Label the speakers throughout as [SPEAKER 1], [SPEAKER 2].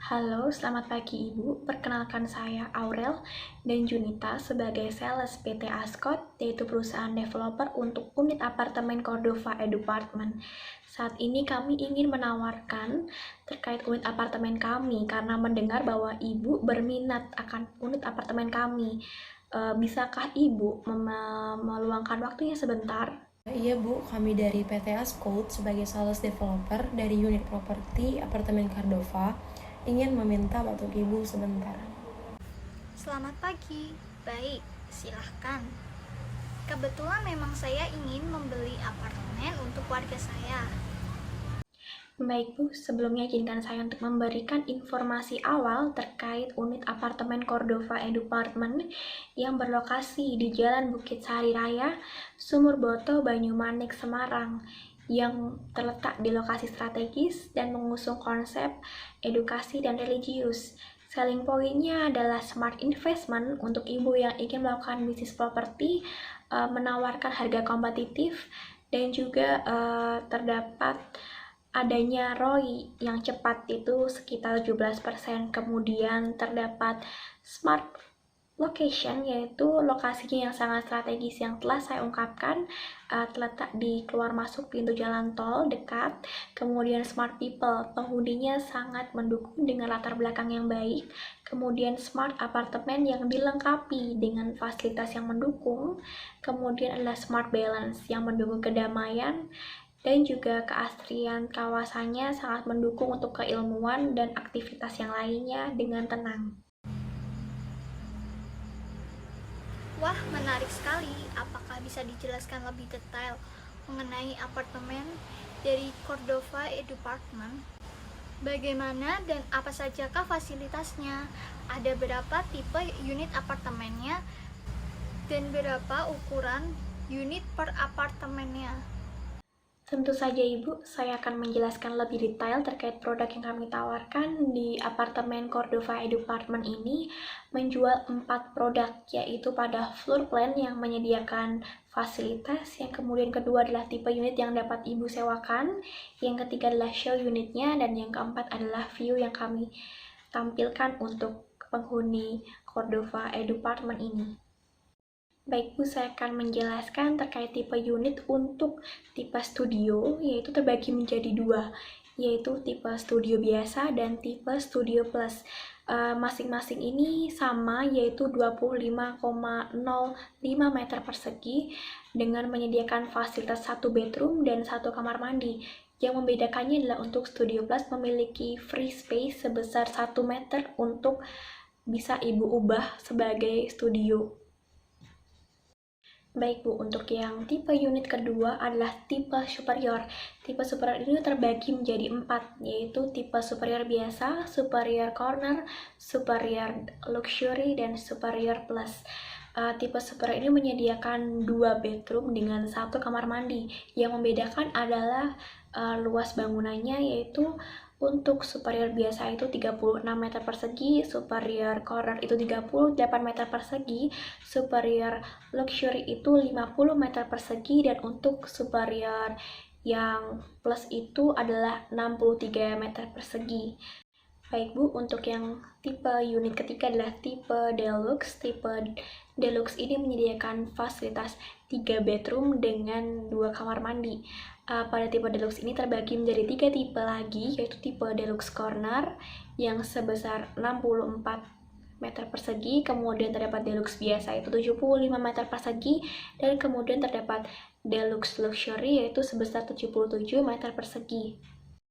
[SPEAKER 1] Halo, selamat pagi Ibu. Perkenalkan saya Aurel dan Junita sebagai sales PT Ascot, yaitu perusahaan developer untuk unit apartemen Cordova Edupartment. Saat ini kami ingin menawarkan terkait unit apartemen kami karena mendengar bahwa Ibu berminat akan unit apartemen kami. Bisakah Ibu meluangkan waktunya sebentar?
[SPEAKER 2] Iya Bu, kami dari PT Ascot sebagai sales developer dari unit properti apartemen Cordova ingin meminta waktu Ibu sebentar.
[SPEAKER 3] Selamat pagi. Baik, silahkan. Kebetulan memang saya ingin membeli apartemen untuk warga saya.
[SPEAKER 1] Baik Bu, sebelumnya izinkan saya untuk memberikan informasi awal terkait unit apartemen Cordova Edupartment yang berlokasi di Jalan Bukit Sari Raya, Sumur Boto, Banyumanik, Semarang, yang terletak di lokasi strategis dan mengusung konsep edukasi dan religius. Selling point-nya adalah smart investment untuk ibu yang ingin melakukan bisnis properti, menawarkan harga kompetitif, dan juga terdapat adanya ROI yang cepat itu sekitar 17%. Kemudian terdapat smart location, yaitu lokasinya yang sangat strategis yang telah saya ungkapkan, terletak di keluar masuk pintu jalan tol dekat. Kemudian smart people, penghuninya sangat mendukung dengan latar belakang yang baik. Kemudian smart apartemen yang dilengkapi dengan fasilitas yang mendukung. Kemudian adalah smart balance yang mendukung kedamaian dan juga keasrian kawasannya sangat mendukung untuk keilmuan dan aktivitas yang lainnya dengan tenang.
[SPEAKER 3] Wah, menarik sekali. Apakah bisa dijelaskan lebih detail mengenai apartemen dari Cordova Edupartment? Bagaimana dan apa sajakah fasilitasnya? Ada berapa tipe unit apartemennya? Dan berapa ukuran unit per apartemennya?
[SPEAKER 1] Tentu saja Ibu, saya akan menjelaskan lebih detail terkait produk yang kami tawarkan di apartemen Cordova Edupartment ini menjual 4 produk, yaitu pada floor plan yang menyediakan fasilitas, yang kemudian kedua adalah tipe unit yang dapat Ibu sewakan, yang ketiga adalah show unitnya, dan yang keempat adalah view yang kami tampilkan untuk penghuni Cordova Edupartment ini. Baik Bu, saya akan menjelaskan terkait tipe unit untuk tipe studio, yaitu terbagi menjadi dua, yaitu tipe studio biasa dan tipe studio plus. Masing-masing ini sama, yaitu 25,05 meter persegi dengan menyediakan fasilitas 1 bedroom dan 1 kamar mandi. Yang membedakannya adalah untuk studio plus memiliki free space sebesar 1 meter untuk bisa Ibu ubah sebagai studio. Baik Bu, untuk yang tipe unit kedua adalah tipe superior. Tipe superior ini terbagi menjadi 4, yaitu tipe superior biasa, superior corner, superior luxury, dan superior plus. Tipe superior ini menyediakan 2 bedroom dengan 1 kamar mandi. Yang membedakan adalah luas bangunannya, yaitu untuk superior biasa itu 36 meter persegi, superior corner itu 38 meter persegi, superior luxury itu 50 meter persegi, dan untuk superior yang plus itu adalah 63 meter persegi. Baik Bu, untuk yang tipe unit ketiga adalah tipe deluxe. Tipe deluxe ini menyediakan fasilitas 3 bedroom dengan 2 kamar mandi. Pada tipe deluxe ini terbagi menjadi 3 tipe lagi, yaitu tipe deluxe corner yang sebesar 64 meter persegi, kemudian terdapat deluxe biasa itu 75 meter persegi, dan kemudian terdapat deluxe luxury yaitu sebesar 77 meter persegi.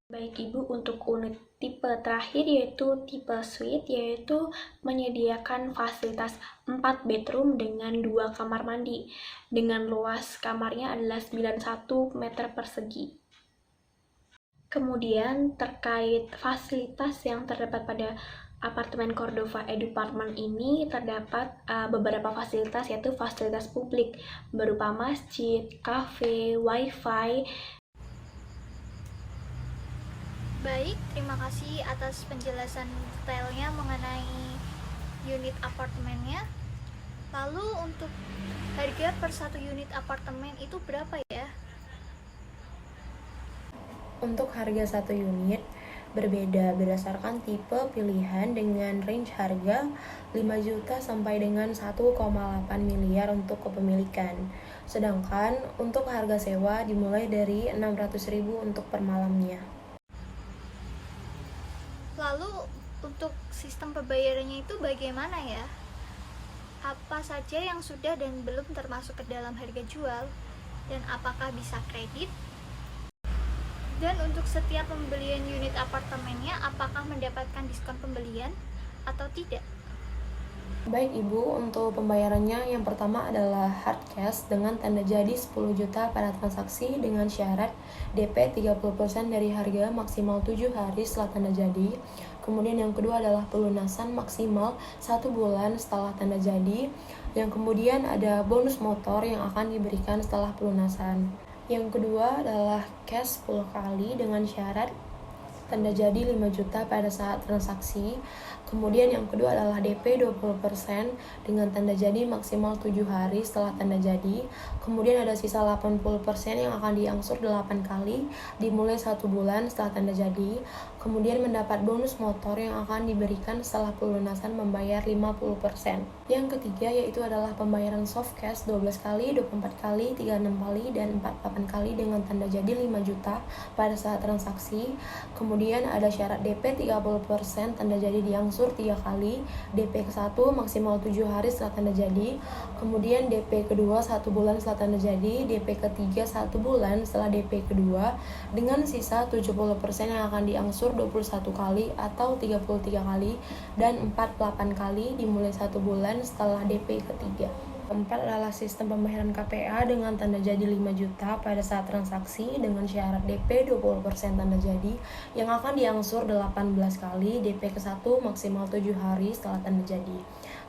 [SPEAKER 1] Baik Ibu, untuk unit tipe terakhir yaitu tipe suite, yaitu menyediakan fasilitas 4 bedroom dengan 2 kamar mandi dengan luas kamarnya adalah 91 meter persegi. Kemudian terkait fasilitas yang terdapat pada apartemen Cordova Edupartment ini terdapat beberapa fasilitas, yaitu fasilitas publik berupa masjid, kafe, wifi.
[SPEAKER 3] Baik, terima kasih atas penjelasan detailnya mengenai unit apartemennya. Lalu untuk harga per satu unit apartemen itu berapa ya?
[SPEAKER 2] Untuk harga satu unit berbeda berdasarkan tipe pilihan dengan range harga 5 juta sampai dengan 1,8 miliar untuk kepemilikan. Sedangkan untuk harga sewa dimulai dari 600.000 untuk per malamnya.
[SPEAKER 3] Lalu untuk sistem pembayarannya itu bagaimana ya? Apa saja yang sudah dan belum termasuk ke dalam harga jual? Dan apakah bisa kredit? Dan untuk setiap pembelian unit apartemennya, apakah mendapatkan diskon pembelian atau tidak?
[SPEAKER 2] Baik Ibu, untuk pembayarannya yang pertama adalah hard cash dengan tanda jadi 10 juta pada transaksi dengan syarat DP 30% dari harga maksimal 7 hari setelah tanda jadi. Kemudian yang kedua adalah pelunasan maksimal 1 bulan setelah tanda jadi. Yang kemudian ada bonus motor yang akan diberikan setelah pelunasan. Yang kedua adalah cash 10 kali dengan syarat tanda jadi 5 juta pada saat transaksi. Kemudian yang kedua adalah DP 20% dengan tanda jadi maksimal 7 hari setelah tanda jadi. Kemudian ada sisa 80% yang akan diangsur 8 kali dimulai 1 bulan setelah tanda jadi. Kemudian mendapat bonus motor yang akan diberikan setelah pelunasan membayar 50%. Yang ketiga yaitu adalah pembayaran soft cash 12 kali, 24 kali, 36 kali, dan 48 kali dengan tanda jadi 5 juta pada saat transaksi. Kemudian ada syarat DP 30%, tanda jadi diangsur 3 kali, DP ke-1 maksimal 7 hari setelah tanda jadi, kemudian DP kedua 1 bulan setelah tanda jadi, DP ketiga 1 bulan setelah DP kedua, dengan sisa 70% yang akan diangsur 21 kali atau 33 kali, dan 48 kali dimulai 1 bulan setelah DP ketiga. Keempat adalah sistem pembayaran KPA dengan tanda jadi 5 juta pada saat transaksi dengan syarat DP 20% tanda jadi yang akan diangsur 18 kali, DP ke-1 maksimal 7 hari setelah tanda jadi.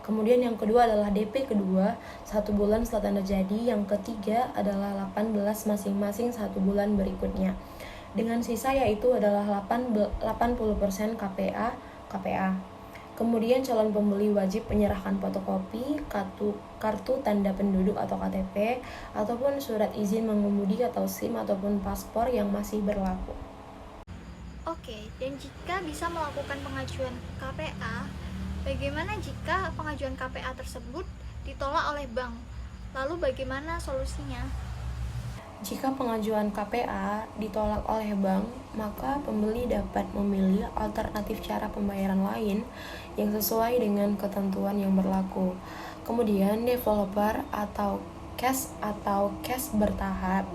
[SPEAKER 2] Kemudian yang kedua adalah DP kedua 1 bulan setelah tanda jadi, yang ketiga adalah 18 masing-masing 1 bulan berikutnya. Dengan sisa yaitu adalah 80% KPA. Kemudian calon pembeli wajib menyerahkan fotokopi kartu tanda penduduk atau KTP ataupun surat izin mengemudi atau SIM ataupun paspor yang masih berlaku.
[SPEAKER 3] Oke, dan jika bisa melakukan pengajuan KPA, bagaimana jika pengajuan KPA tersebut ditolak oleh bank? Lalu bagaimana solusinya?
[SPEAKER 2] Jika pengajuan KPA ditolak oleh bank, maka pembeli dapat memilih alternatif cara pembayaran lain yang sesuai dengan ketentuan yang berlaku. Kemudian developer atau cash bertahap.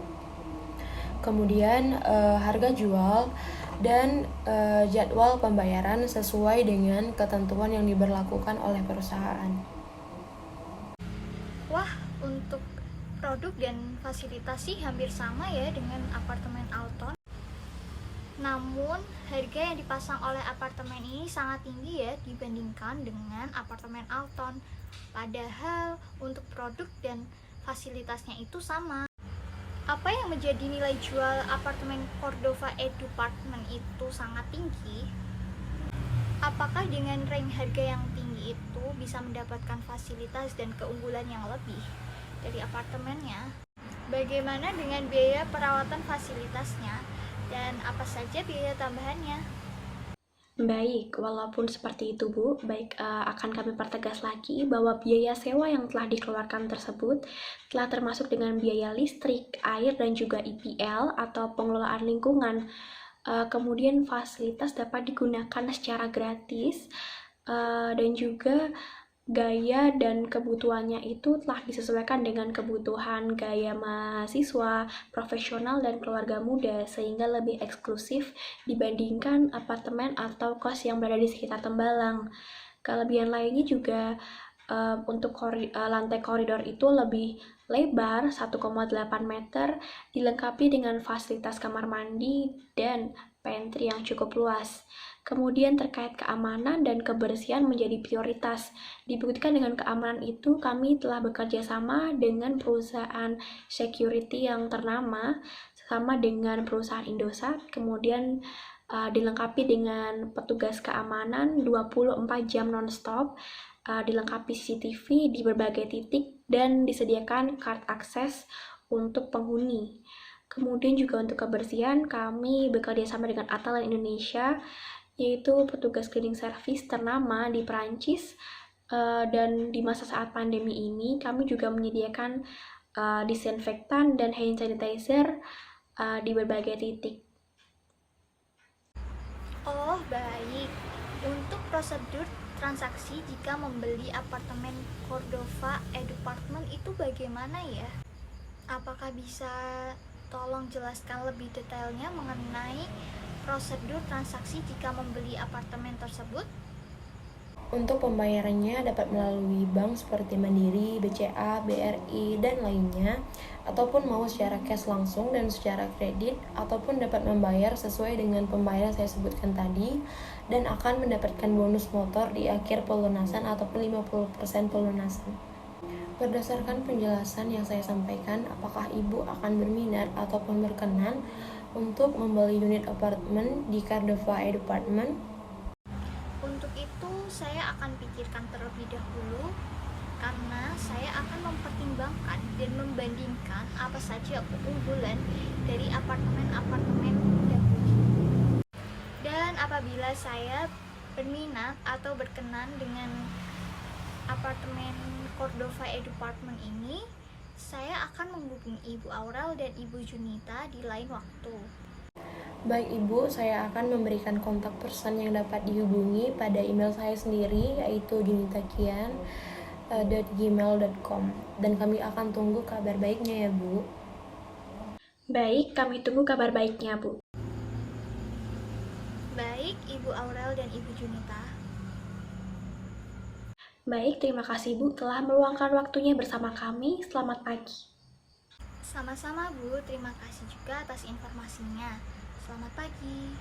[SPEAKER 2] Kemudian harga jual dan jadwal pembayaran sesuai dengan ketentuan yang diberlakukan oleh perusahaan.
[SPEAKER 3] Wah, untuk produk dan fasilitas sih hampir sama ya dengan apartemen Alton. Namun, harga yang dipasang oleh apartemen ini sangat tinggi ya dibandingkan dengan apartemen Alton. Padahal untuk produk dan fasilitasnya itu sama. Apa yang menjadi nilai jual apartemen Cordova Edupartment itu sangat tinggi? Apakah dengan range harga yang tinggi itu bisa mendapatkan fasilitas dan keunggulan yang lebih dari apartemennya? Bagaimana dengan biaya perawatan fasilitasnya dan apa saja biaya tambahannya?
[SPEAKER 1] Baik, walaupun seperti itu Bu, akan kami pertegas lagi bahwa biaya sewa yang telah dikeluarkan tersebut telah termasuk dengan biaya listrik, air, dan juga IPL atau pengelolaan lingkungan. Kemudian fasilitas dapat digunakan secara gratis dan juga gaya dan kebutuhannya itu telah disesuaikan dengan kebutuhan gaya mahasiswa, profesional, dan keluarga muda sehingga lebih eksklusif dibandingkan apartemen atau kos yang berada di sekitar Tembalang. Kelebihan lainnya juga untuk lantai koridor itu lebih lebar 1,8 meter, dilengkapi dengan fasilitas kamar mandi dan pantry yang cukup luas. Kemudian terkait keamanan dan kebersihan menjadi prioritas. Dibuktikan dengan keamanan itu, kami telah bekerja sama dengan perusahaan security yang ternama, sama dengan perusahaan Indosat, kemudian dilengkapi dengan petugas keamanan 24 jam non-stop, dilengkapi CCTV di berbagai titik, dan disediakan card akses untuk penghuni. Kemudian juga untuk kebersihan, kami bekerja sama dengan Atalan Indonesia, yaitu petugas cleaning service ternama di Perancis. Dan di masa saat pandemi ini, kami juga menyediakan disinfektan dan hand sanitizer di berbagai titik.
[SPEAKER 3] Oh, baik. Untuk prosedur transaksi jika membeli apartemen Cordova Apartment itu bagaimana ya? Apakah bisa tolong jelaskan lebih detailnya mengenai prosedur transaksi jika membeli apartemen tersebut?
[SPEAKER 2] Untuk pembayarannya dapat melalui bank seperti Mandiri, BCA, BRI, dan lainnya, ataupun mau secara cash langsung dan secara kredit, ataupun dapat membayar sesuai dengan pembayaran saya sebutkan tadi, dan akan mendapatkan bonus motor di akhir pelunasan ataupun 50% pelunasan. Berdasarkan penjelasan yang saya sampaikan, apakah Ibu akan berminat ataupun berkenan untuk membeli unit apartemen di Cordova Apartment?
[SPEAKER 3] Untuk itu, saya akan pikirkan terlebih dahulu karena saya akan mempertimbangkan dan membandingkan apa saja keunggulan dari apartemen-apartemen dahulu. Dan apabila saya berminat atau berkenan dengan apartemen Cordova Apartment ini, saya akan menghubungi Ibu Aurel dan Ibu Junita di lain waktu.
[SPEAKER 2] Baik Ibu, saya akan memberikan kontak person yang dapat dihubungi pada email saya sendiri, yaitu junitakian@gmail.com, dan kami akan tunggu kabar baiknya ya Bu.
[SPEAKER 1] Baik, kami tunggu kabar baiknya, Bu.
[SPEAKER 3] Baik, Ibu Aurel dan Ibu Junita.
[SPEAKER 1] Baik, terima kasih Bu telah meluangkan waktunya bersama kami. Selamat pagi.
[SPEAKER 3] Sama-sama Bu, terima kasih juga atas informasinya. Selamat pagi.